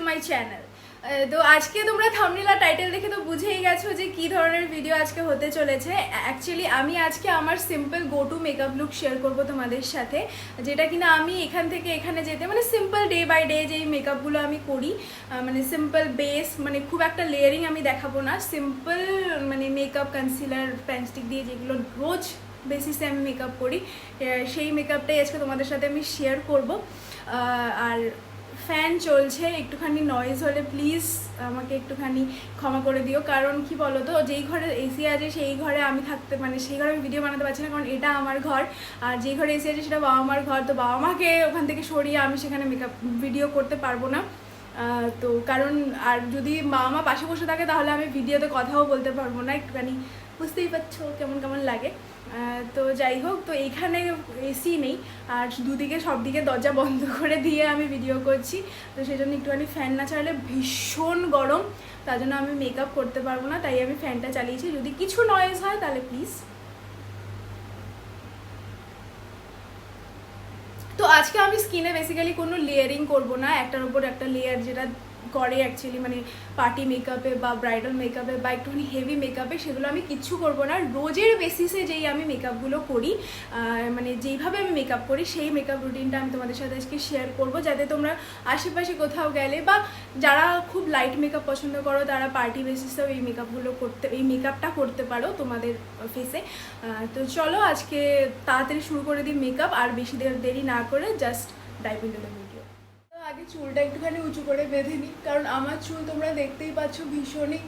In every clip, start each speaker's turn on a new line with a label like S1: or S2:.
S1: My channel. তো আজকে তোমরা থাম্বনেল আর টাইটেল দেখে তো বুঝেই গেছো যে কি ধরনের ভিডিও আজকে হতে চলেছে। অ্যাকচুয়ালি আমি আজকে আমার simple go to makeup look share করবো তোমাদের সাথে, যেটা কিনা আমি এখান থেকে এখানে যেতে মানে সিম্পল ডে বাই ডে যেই মেকআপগুলো আমি করি, মানে সিম্পল বেস, মানে খুব একটা লেয়ারিং আমি দেখাবো না, সিম্পল মানে মেকআপ কনসিলার পেনস্টিক দিয়ে যেগুলো রোজ বেসিসে আমি মেকআপ করি, সেই মেকআপটাই আজকে তোমাদের সাথে আমি শেয়ার করব। আর ফ্যান চলছে, একটুখানি নয়েজ হলে প্লিজ আমাকে একটুখানি ক্ষমা করে দিও, কারণ কি বলো তো, যেই ঘরে এসি আছে সেই ঘরে আমি থাকতে মানে সেই ঘরে আমি ভিডিও বানাতে পারছি না, কারণ এটা আমার ঘর। আর যেই ঘরে এসি আছে সেটা বাবা মার ঘর, তো বাবা মাকে ওখান থেকে সরিয়ে আমি সেখানে মেকআপ ভিডিও করতে পারবো না। তো কারণ আর যদি বাবা মা পাশে বসে থাকে তাহলে আমি ভিডিওতে কথাও বলতে পারবো না, একটুখানি বুঝতেই পারছো কেমন কেমন লাগে। তো যাই হোক, তো এইখানে এসি নেই আর দুদিকে সব দিকে দরজা বন্ধ করে দিয়ে আমি ভিডিও করছি, তো সেই জন্য একটুখানি ফ্যান না চালালে ভীষণ গরম, তার জন্য আমি মেকআপ করতে পারবো না, তাই আমি ফ্যানটা চালিয়েছি। যদি কিছু নয়েজ হয় তাহলে প্লিজ। তো আজকে আমি স্কিনে বেসিক্যালি কোনো লেয়ারিং করব না, একটার উপর একটা লেয়ার যেটা করে অ্যাকচুয়ালি মানে পার্টি মেকআপে বা ব্রাইডাল মেকআপে বা একটুখানি হেভি মেকআপে, সেগুলো আমি কিচ্ছু করব না। রোজের বেসিসে যেই আমি মেকআপগুলো করি, মানে যেইভাবে আমি মেকআপ করি সেই মেকআপ রুটিনটা আমি তোমাদের সাথে আজকে শেয়ার করব, যাতে তোমরা আশেপাশে কোথাও গেলে বা যারা খুব লাইট মেকআপ পছন্দ করো তারা পার্টি বেসিসেও এই মেকআপগুলো করতে, এই মেকআপটা করতে পারো তোমাদের ফেসে। তো চলো আজকে তাড়াতাড়ি শুরু করে দিই মেকআপ, আর বেশি দেরি না করে just dive into the video. আগে চুলটা একটুখানি উঁচু করে বেঁধে নিই, কারণ আমার চুল তোমরা দেখতেই পাচ্ছ ভীষণই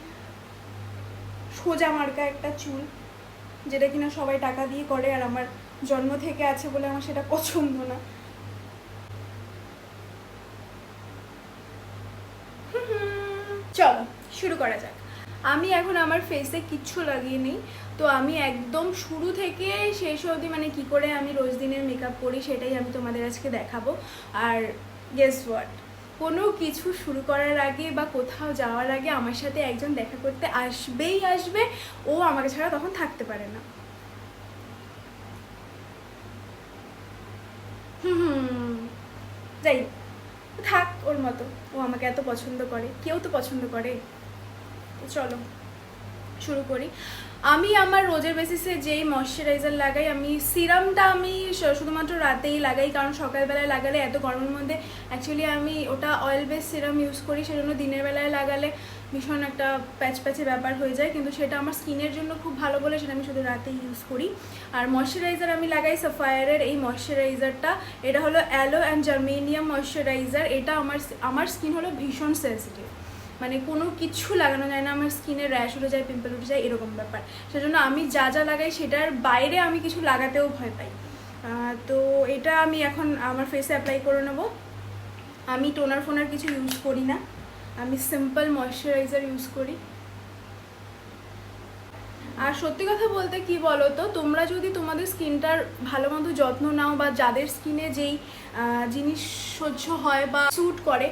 S1: সোজা মার্কা একটা চুল, যেটা কিনা সবাই টাকা দিয়ে করে, আর আমার জন্ম থেকে আছে বলে আমার সেটা পছন্দ না। চলো শুরু করা যাক। আমি এখন আমার ফেসে কিচ্ছু লাগিয়ে নিই, তো আমি একদম শুরু থেকে শেষ অবধি মানে কি করে আমি রোজ দিনের মেকআপ করি সেটাই আমি তোমাদের আজকে দেখাবো। আর গেস হোয়াট, কোনো কিছু শুরু করার আগে বা কোথাও যাওয়ার আগে আমার সাথে একজন দেখা করতে আসবেই আসবে, ও আমাকে ছাড়া তখন থাকতে পারে না। যাই থাক ওর মতো, ও আমাকে এত পছন্দ করে, কেউ তো পছন্দ করে। তো চলো শুরু করি। আমি আমার রোজের বেসিসে যেই ময়শ্চারাইজার লাগাই, আমি সিরামটা আমি শুধুমাত্র রাতেই লাগাই, কারণ সকালবেলায় লাগালে এত গরমের মধ্যে অ্যাকচুয়ালি আমি ওটা অয়েল বেস সিরাম ইউজ করি, সেজন্য দিনের বেলায় লাগালে ভীষণ একটা প্যাচ প্যাচে ব্যাপার হয়ে যায়, কিন্তু সেটা আমার স্কিনের জন্য খুব ভালো বলে সেটা আমি শুধু রাতেই ইউজ করি। আর ময়শ্চারাইজার আমি লাগাই সাফায়ারের এই ময়শ্চারাইজারটা, এটা হলো অ্যালো অ্যান্ড জার্মেনিয়াম ময়শ্চারাইজার। এটা আমার স্কিন হলো ভীষণ সেন্সিটিভ, মানে কোনো কিছু লাগানো যায় না, আমার স্কিনে র্যাশ উঠে যায়, পিম্পল উঠে যায়, এরকম ব্যাপার। সেজন্য আমি যা যা লাগাই সেটার বাইরে আমি কিছু লাগাতেও ভয় পাই। তো এটা আমি এখন আমার ফেসে অ্যাপ্লাই করে নেবো। আমি টোনার ফোনার কিছু ইউজ করি না, আমি সিম্পল ময়শ্চারাইজার ইউজ করি। আর সত্যি কথা বলতে কি বলো তো, তোমরা যদি তোমাদের স্কিনটার ভালো মতো যত্ন নাও বা যাদের স্কিনে যেই জিনিস সহ্য হয় বা স্যুট করে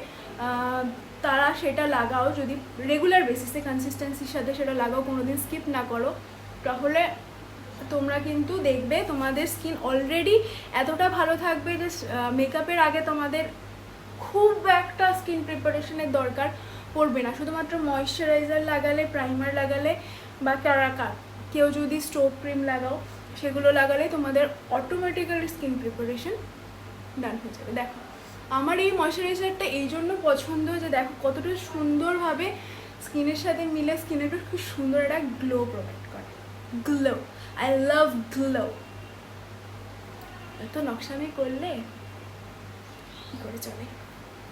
S1: তারা সেটা লাগাও, যদি রেগুলার বেসিসে কনসিস্টেন্সির সাথে সেটা লাগাও, কোনোদিন স্কিপ না করো, তাহলে তোমরা কিন্তু দেখবে তোমাদের স্কিন অলরেডি এতটা ভালো থাকবে যে মেকআপের আগে তোমাদের খুব একটা স্কিন প্রিপারেশনের দরকার পড়বে না। শুধুমাত্র ময়শ্চারাইজার লাগালে, প্রাইমার লাগালে বা কেউ যদি স্টোভ ক্রিম লাগাও, সেগুলো লাগালে তোমাদের অটোমেটিক্যালি স্কিন প্রিপারেশন ডান হয়ে যাবে। দেখো আমার এই ময়শ্চারাইজারটা এই জন্য পছন্দ যে দেখো কতটা সুন্দরভাবে স্কিনের সাথে মিলে স্কিনের খুব সুন্দর একটা গ্লো প্রোভাইড করে। Glow, I love glow. এত নকশামি করলে কী করে চলে।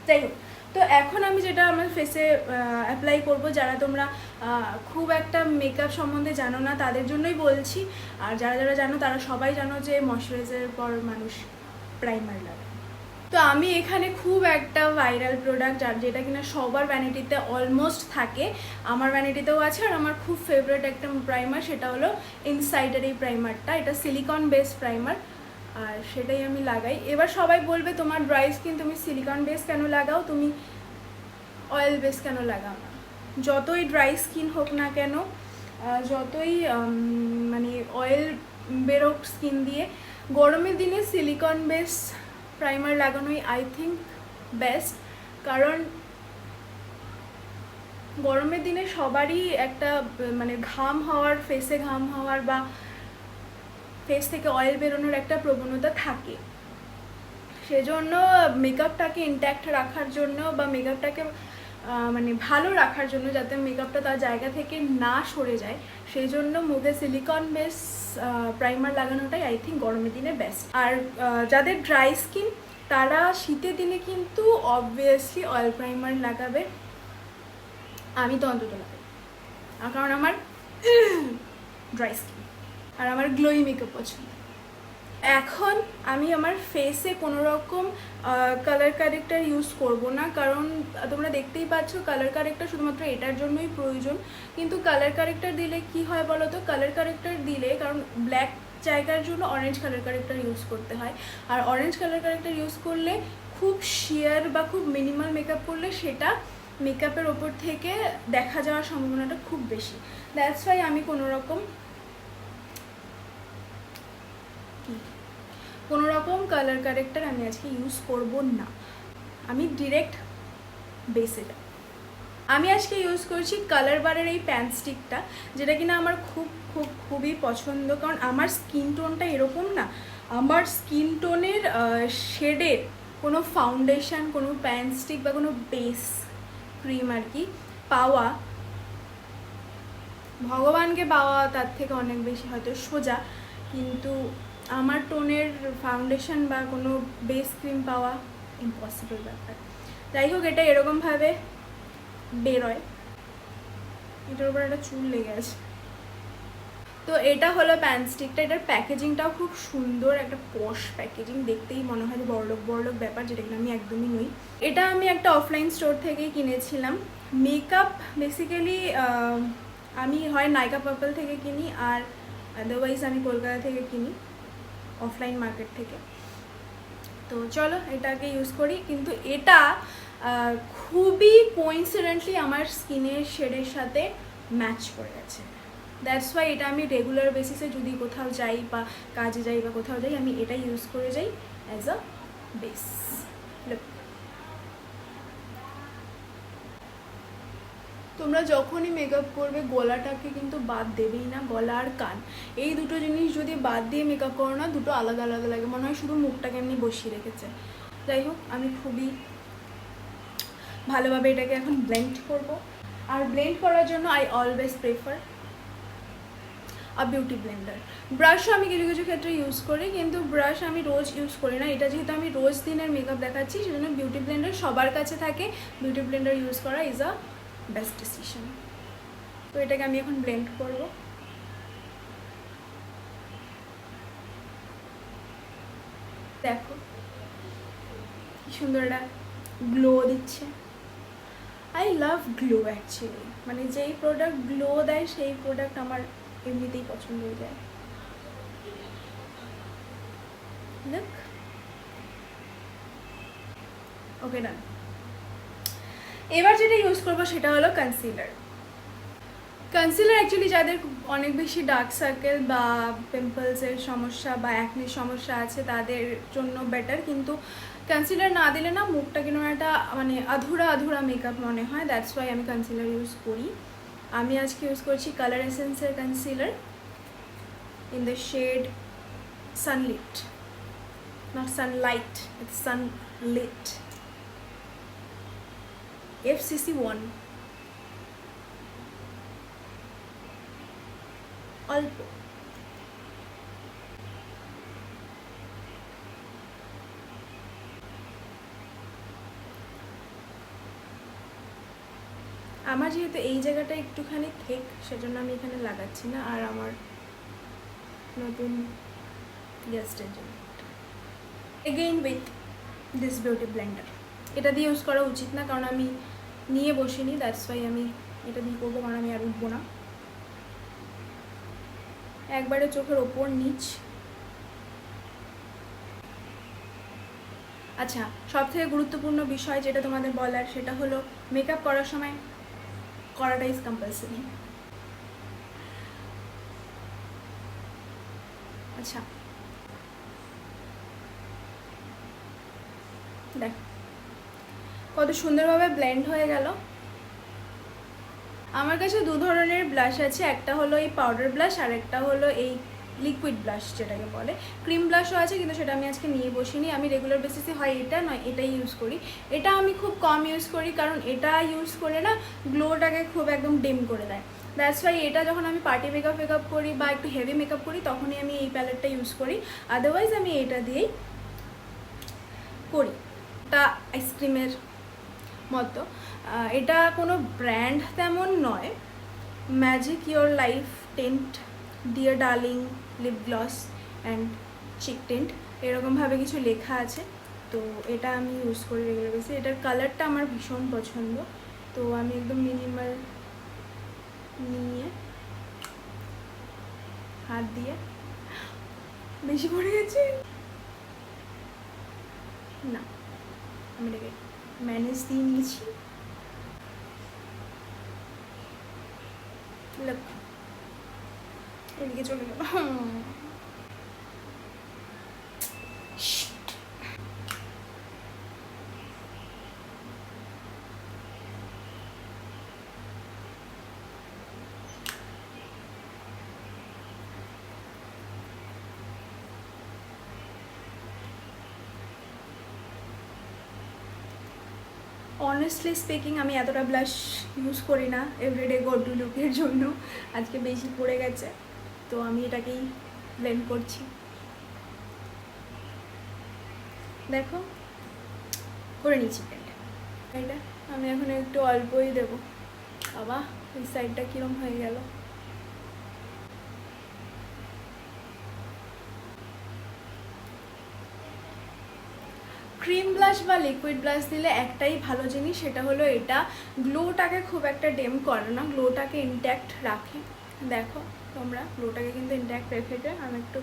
S1: যাই হোক, তো এখন আমি যেটা আমার ফেসে অ্যাপ্লাই করব, যারা তোমরা খুব একটা মেকআপ সম্বন্ধে জানো না তাদের জন্যই বলছি, আর যারা যারা জানো তারা সবাই জানো যে ময়শ্চারাইজারের পর মানুষ প্রাইমার লাগে। তো আমি এখানে খুব একটা ভাইরাল প্রোডাক্ট, আর যেটা কিনা সবার ভ্যানিটিতে অলমোস্ট থাকে, আমার ভ্যানিটিতেও আছে, আর আমার খুব ফেভারিট একটা প্রাইমার, সেটা হলো ইনসাইডের এই প্রাইমারটা। এটা সিলিকন বেস প্রাইমার, আর সেটাই আমি লাগাই। এবার সবাই বলবে তোমার ড্রাই স্কিন, তুমি সিলিকন বেস কেন লাগাও, তুমি অয়েল বেস কেন লাগাও না? যতই ড্রাই স্কিন হোক না কেন, যতই মানে অয়েল বেরোক স্কিন দিয়ে, গরমের দিনে সিলিকন বেস প্রাইমার লাগানোই আই থিঙ্ক বেস্ট, কারণ গরমের দিনে সবারই একটা মানে ঘাম হওয়ার, ফেসে ঘাম হওয়ার বা ফেস থেকে অয়েল বেরোনোর একটা প্রবণতা থাকে। সেজন্য মেকআপটাকে ইনট্যাক্ট রাখার জন্য বা মেকআপটাকে মানে ভালো রাখার জন্য, যাতে মেকআপটা তার জায়গা থেকে না সরে যায়, সেই জন্য মুখে সিলিকন বেস প্রাইমার লাগানোটাই আই থিঙ্ক গরমের দিনে বেস্ট। আর যাদের ড্রাই স্কিন তারা শীতের দিনে কিন্তু অবভিয়াসলি অয়েল প্রাইমার লাগাবে। আমি তো অন্তত লাগাই, কারণ আমার ড্রাই স্কিন আর আমার গ্লোই মেকআপ পছন্দ। এখন আমি আমার ফেসে কোনো রকম কালার কারেক্টার ইউজ করব না, কারণ তোমরা দেখতেই পাচ্ছ কালার কারেক্টার শুধুমাত্র এটার জন্যই প্রয়োজন। কিন্তু কালার কারেক্টার দিলে কি হয় বলো তো, কালার কারেক্টার দিলে, কারণ ব্ল্যাক জায়গার জন্য অরেঞ্জ কালার কারেক্টার ইউজ করতে হয়, আর অরেঞ্জ কালার কারেক্টার ইউজ করলে খুব শিয়ার বা খুব মিনিমাল মেকআপ করলে সেটা মেকআপের ওপর থেকে দেখা যাওয়ার সম্ভাবনাটা খুব বেশি। দ্যাটস ওয়াই আমি কোনো রকম কালার কারেক্টার আমি আজকে ইউজ করব না, আমি ডিরেক্ট বেসে যাব। আমি আজকে ইউজ করছি কালার বারের এই প্যান স্টিকটা, যেটা কিনা আমার খুবই পছন্দ, কারণ আমার স্কিন টোনটা এরকম না। আমার স্কিন টোনের শেডের কোনো ফাউন্ডেশন, কোনো প্যান স্টিক বা কোনো বেস ক্রিম আর কি পাওয়া, ভগবানকে পাওয়া তার থেকে অনেক বেশি হয়তো সোজা, কিন্তু আমার টোনের ফাউন্ডেশন বা কোনো বেস ক্রিম পাওয়া ইম্পসিবল ব্যাপার। যাই হোক, এটা এরকমভাবে বেরোয়, এটার উপর একটা চুল লেগে আছে। তো এটা হলো প্যান স্টিকটা। এটার প্যাকেজিংটাও খুব সুন্দর, একটা পশ প্যাকেজিং, দেখতেই মনে হয় যে বড়লোক ব্যাপার, যেটা কিনা আমি একদমই নই। এটা আমি একটা অফলাইন স্টোর থেকেই কিনেছিলাম। মেকআপ বেসিক্যালি আমি হয় নাইকা পার্পল থেকে কিনি, আর আদারওয়াইজ আমি কলকাতা থেকে কিনি, অফলাইন মার্কেট থেকে। তো চলো এটাকে ইউজ করি। কিন্তু এটা খুবই কোইন্সিডেন্টলি আমার স্কিনের শেডের সাথে ম্যাচ করে গেছে। দ্যাটস ওয়াই এটা আমি রেগুলার বেসিসে যদি কোথাও যাই বা কাজে যাই বা কোথাও যাই, আমি এটা ইউজ করে যাই অ্যাজ আ বেস। তোমরা যখনই মেকআপ করবে গলাটাকে কিন্তু বাদ দেবেই না। গলা আর কান এই দুটো জিনিস যদি বাদ দিয়ে মেকআপ করো না, দুটো আলাদা আলাদা লাগে, মনে হয় শুধু মুখটাকে এমনি বসিয়ে রেখেছে। যাই হোক, আমি খুবই ভালোভাবে এটাকে এখন ব্লেন্ড করব। আর ব্লেন্ড করার জন্য I always prefer a beauty blender. ব্রাশও আমি কিছু কিছু ক্ষেত্রে ইউজ করি, কিন্তু ব্রাশ আমি রোজ ইউজ করি না। এটা যেহেতু আমি রোজ দিনের মেকআপ দেখাচ্ছি, সেজন্য বিউটি ব্লেন্ডার সবার কাছে থাকে, বিউটি ব্লেন্ডার ইউজ করা ইজ আ বেস্ট ডিসিশন। তো এটাকে আমি এখন ব্লেন্ড করব। দেখো কি সুন্দর একটা গ্লো দিচ্ছে। আই লাভ গ্লো অ্যাকচুয়ালি, মানে যেই প্রোডাক্ট গ্লো দেয় সেই প্রোডাক্ট আমার এমনিতেই পছন্দ হয়ে যায়। দেখ, ওকে ডান। এবার যেটা ইউজ করবো সেটা হলো কনসিলার। কনসিলার অ্যাকচুয়ালি যাদের অনেক বেশি ডার্ক সার্কেল বা পিম্পলসের সমস্যা বা অ্যাকনির সমস্যা আছে তাদের জন্য বেটার, কিন্তু কনসিলার না দিলে না মুখটা কেন একটা মানে আধুরা মেকআপ মনে হয়। দ্যাটস ওয়াই আমি কনসিলার ইউজ করি। আমি আজকে ইউজ করছি কালার এসেন্সের concealer in the shade sunlit, not sunlight, it's sunlit, FCC1। অল্প আমার যেহেতু এই জায়গাটা একটুখানি ঠিক, সেজন্য আমি এখানে লাগাচ্ছি না। আর আমার নতুন গেস্টের জন্য again with this beauty Blender. এটা দিয়ে ইউজ করা উচিত না, কারণ আমি নিয়ে বসিনি। দ্যাটস ওয়াই আমি এটা দিয়ে করবো, কারণ আমি আর উঠবো না। একবারে চোখের ওপর নিচ। আচ্ছা, সব থেকে গুরুত্বপূর্ণ বিষয় যেটা তোমাদের বলার, সেটা হলো মেকআপ করার সময় করাটা ইজ কম্পালসারি। আচ্ছা দেখ কত সুন্দরভাবে ব্লেন্ড হয়ে গেল। আমার কাছে দু ধরনের ব্লাশ আছে, একটা হলো এই পাউডার ব্লাশ আর একটা হলো এই লিকুইড ব্লাশ যেটাকে বলে। ক্রিম ব্লাশও আছে কিন্তু সেটা আমি আজকে নিয়ে বসিনি। আমি রেগুলার বেসিসে হয় এটা নয় এটাই ইউজ করি। এটা আমি খুব কম ইউজ করি কারণ এটা ইউজ করে না গ্লোটাকে খুব একদম ডিম করে দেয়। দ্যাটস ওয়াই এটা যখন আমি পার্টি মেকআপ করি বা একটু হেভি মেকআপ করি তখনই আমি এই প্যালেটটা ইউজ করি, আদারওয়াইজ আমি এটা দিয়েই করি। এটা আইসক্রিমের মতো, এটা কোনো ব্র্যান্ড তেমন নয়। Magic your life tint dear darling lip gloss and cheek tint এরকমভাবে কিছু লেখা আছে। তো এটা আমি ইউজ করি রেগুলার বেসিসে। এটার কালারটা আমার ভীষণ পছন্দ। তো আমি একদম মিনিমাল নিয়ে হাত দিয়ে, বেশি পড়ে গেছে না, আমি এটাকে ম্যানেজ দিয়ে নিয়েছি। এদিকে চলে গেল। অনেস্টলি স্পিকিং আমি এতটা ব্লাশ ইউজ করি না এভরিডে গো টু লুকের জন্য। আজকে বেশি পড়ে গেছে তো আমি এটাকেই ব্লেন্ড করছি। দেখো করে নিচ্ছি ব্লেন্ড। এটা আমি এখন একটু অল্পই দেবো। বাবা এই সাইডটা কীরকম হয়ে গেল। ক্রিম ব্লাশ বা লিকুইড ব্লাশ দিলে একটাই ভালো জিনিস, সেটা হলো এটা গ্লোটাকে খুব একটা ডেম করে না, গ্লোটাকে ইনট্যাক্ট রাখে। দেখো তোমরা গ্লোটাকে কিন্তু ইনট্যাক্ট রেখেছে। আমি একটু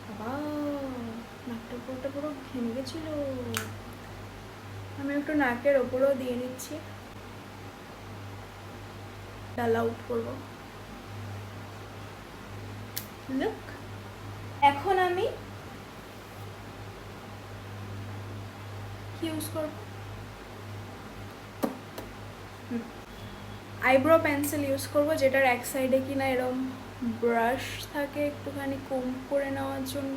S1: বাবা নাকটার উপরটা পুরো ঘেমে গেছিলো। আমি একটু নাকের ওপরেও দিয়ে নিচ্ছি, ডাল আউট করবো। লুক এখন আমি ইউজ করব আইব্রো পেন্সিল ইউজ করব, যেটার এক সাইডে কিনা এরকম ব্রাশ থাকে একটুখানি কম করে নেওয়ার জন্য।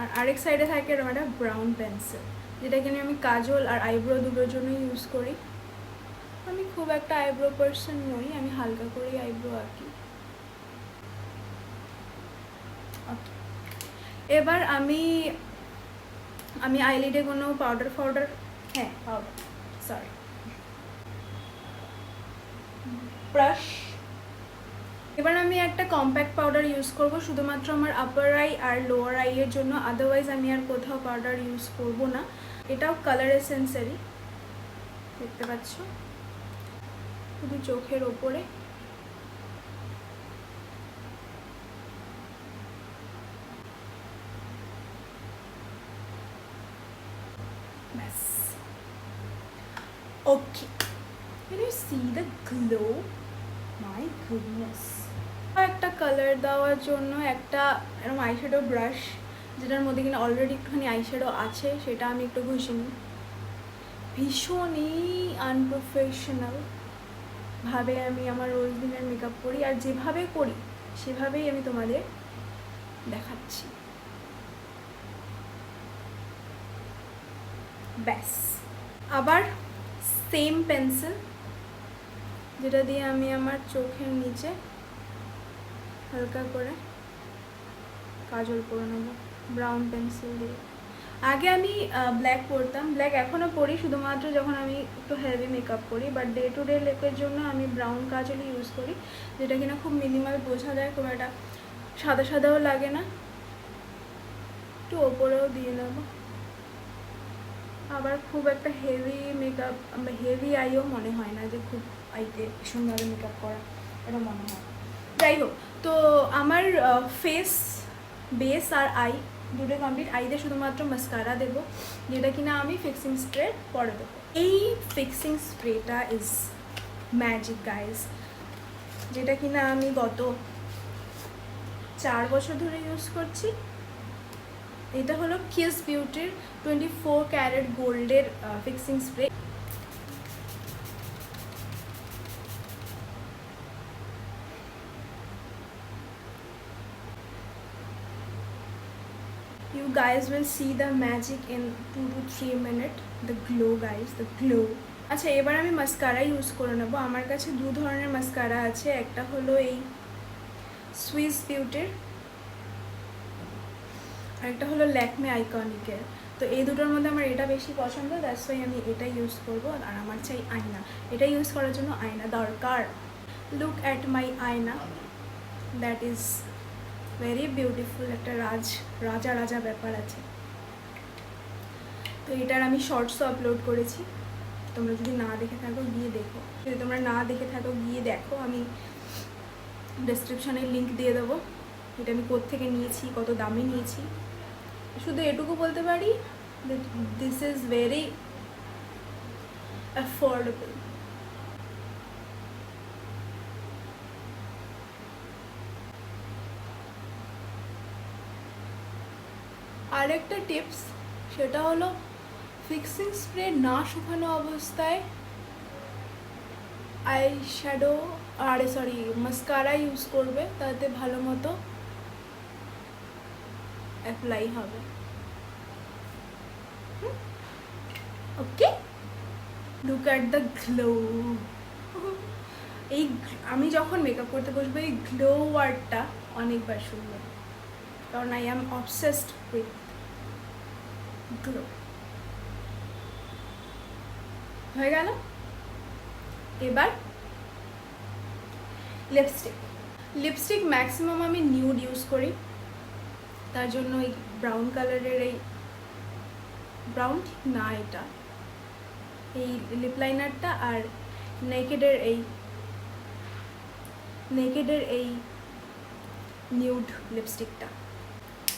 S1: আর আরেক সাইডে থাকে এরকম একটা ব্রাউন পেন্সিল, যেটা কিনা আমি কাজল আর আইব্রো দুটোর জন্য ইউজ করি। আমি খুব একটা আইব্রো পার্সন নই, আমি হালকা করেই আইব্রো আঁকি। ওকে, এবার আমি আইলিডে কোনো পাউডার ব্রাশ। এবার আমি একটা কম্প্যাক্ট পাউডার ইউজ করব শুধুমাত্র আমার আপার আই আর লোয়ার আই এর জন্য, আদারওয়াইজ আমি আর কোথাও পাউডার ইউজ করব না। এটাও কালার এসেন্সেরই, দেখতে পাচ্ছ, শুধু চোখের ওপরে। Okay, can you see the glow? My goodness. একটা কালার দেওয়ার জন্য একটা এরকম আইশ্যাডো ব্রাশ, যেটার মধ্যে কিনা অলরেডি একটুখানি আইশ্যাডো আছে, সেটা আমি একটু ঘষে নিই। ভীষণই আনপ্রফেশনাল ভাবে আমি আমার রোজ দিনের মেকআপ করি, আর যেভাবে করি সেভাবেই আমি তোমাদের দেখাচ্ছি। ব্যাস, আবার সেম পেন্সিল যেটা দিয়ে আমি আমার চোখের নিচে হালকা করে কাজল করে নেব ব্রাউন পেন্সিল দিয়ে। আগে আমি ব্ল্যাক পরতাম, ব্ল্যাক এখনও পরি শুধুমাত্র যখন আমি একটু হেভি মেকআপ করি, বাট ডে টু ডে লুকের জন্য আমি ব্রাউন কাজলই ইউজ করি, যেটা কিনা খুব মিনিমাল বোঝা যায়, খুব একটা সাদা সাদাও লাগে না। একটু ওপরেও দিয়ে নেব। আবার খুব একটা হেভি মেকআপ, হেভি আইও মনে হয় না যে খুব আইতে ভীষণভাবে মেকআপ করা, এটা মনে হয়। যাই হোক, তো আমার ফেস বেস আর আই দুটো কমপ্লিট। আইতে শুধুমাত্র মাস্কারা দেবো, যেটা কিনা আমি ফিক্সিং স্প্রে পরে দেবো। এই ফিক্সিং স্প্রেটা ইজ ম্যাজিক গাইজ, যেটা কিনা আমি গত 4 বছর ধরে ইউজ করছি। এটা হলো কিস বিউটির 24 ক্যারেট গোল্ডের fixing spray. You guys will see the magic in 2 to 3 minutes. The glow guys, the glow. আচ্ছা এবার আমি মাস্কারা ইউজ করে নেব। আমার কাছে দু ধরনের মাস্কারা আছে, একটা হলো এই সুইস বিউটির আর একটা হলো ল্যাকমে আইকনিকের। তো এই দুটোর মধ্যে আমার এটা বেশি পছন্দ, দ্যাটস ওয়াই আমি এটা ইউজ করব। আর আমার চাই আয়না, এটা ইউজ করার জন্য আয়না দরকার। লুক অ্যাট মাই আয়না, দ্যাট ইজ ভেরি বিউটিফুল। একটা রাজা রাজা ব্যাপার আছে। তো এটার আমি শর্টসও আপলোড করেছি, তোমরা যদি না দেখে থাকো গিয়ে দেখো। যদি তোমরা না দেখে থাকো গিয়ে দেখো, আমি ডেসক্রিপশনে লিঙ্ক দিয়ে দেবো এটা আমি কোত্থেকে নিয়েছি, কত দামে নিয়েছি। শুধু এটুকু বলতে পারি দিস ইজ ভেরি অ্যাফোর্ডেবল। আরেকটা টিপস, সেটা হলো ফিক্সিং স্প্রে না শুকানো অবস্থায় আই শ্যাডো মাস্কারা ইউজ করবে, তাতে ভালো মতো অ্যাপ্লাই হবে। ওকে, লুক অ্যাট দ্য গ্লো। এই আমি যখন মেকআপ করতে বসবো এই গ্লো ওয়ার্ডটা অনেকবার শুনবো, কারণ I am obsessed with glow. হয়ে গেল। এবার লিপস্টিক ম্যাক্সিমাম আমি নিউড ইউজ করি, তার জন্য এই ব্রাউন কালারের এই ব্রাউন না এটা এই লিপ লাইনারটা আর নেকেডের এই নিউড লিপস্টিকটা,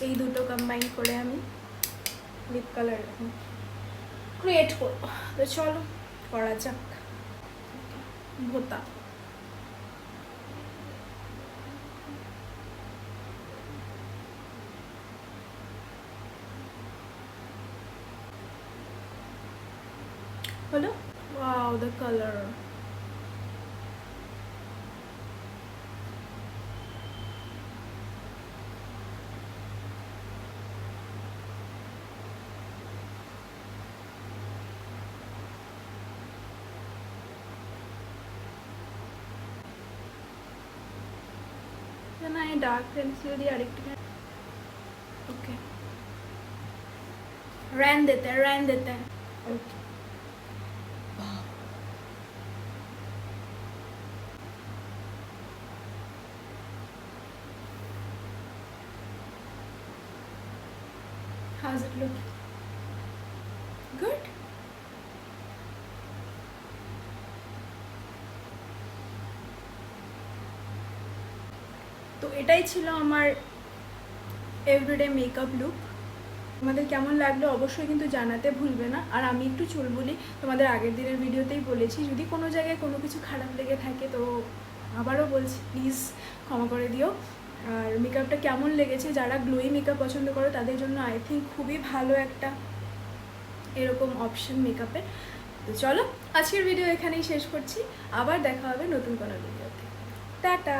S1: এই দুটো কম্বাইন করে আমি লিপ কালার ক্রিয়েট করবো। তো চলো করা যাক। ভোতা হলো। Wow, the colour. না, এই ডার্ক পেন্সিল দিয়ে আরেকটু ওকে रैन देते हैं okay. How's it look? Good? তো এটাই ছিল আমার এভরিডে মেকআপ লুক। তোমাদের কেমন লাগলো অবশ্যই কিন্তু জানাতে ভুলবে না। আর আমি একটু চুল বলি, তোমাদের আগের দিনের ভিডিওতেই বলেছি, যদি কোনো জায়গায় কোনো কিছু খারাপ লেগে থাকে তো আবারও বলছি প্লিজ ক্ষমা করে দিও। আর মেকআপটা কেমন লেগেছে, যারা গ্লোই মেকআপ পছন্দ করো তাদের জন্য আই থিঙ্ক খুবই ভালো একটা এরকম অপশন মেকআপের। তো চলো আজকের ভিডিও এখানেই শেষ করছি, আবার দেখা হবে নতুন কোনো ভিডিওতে। টাটা।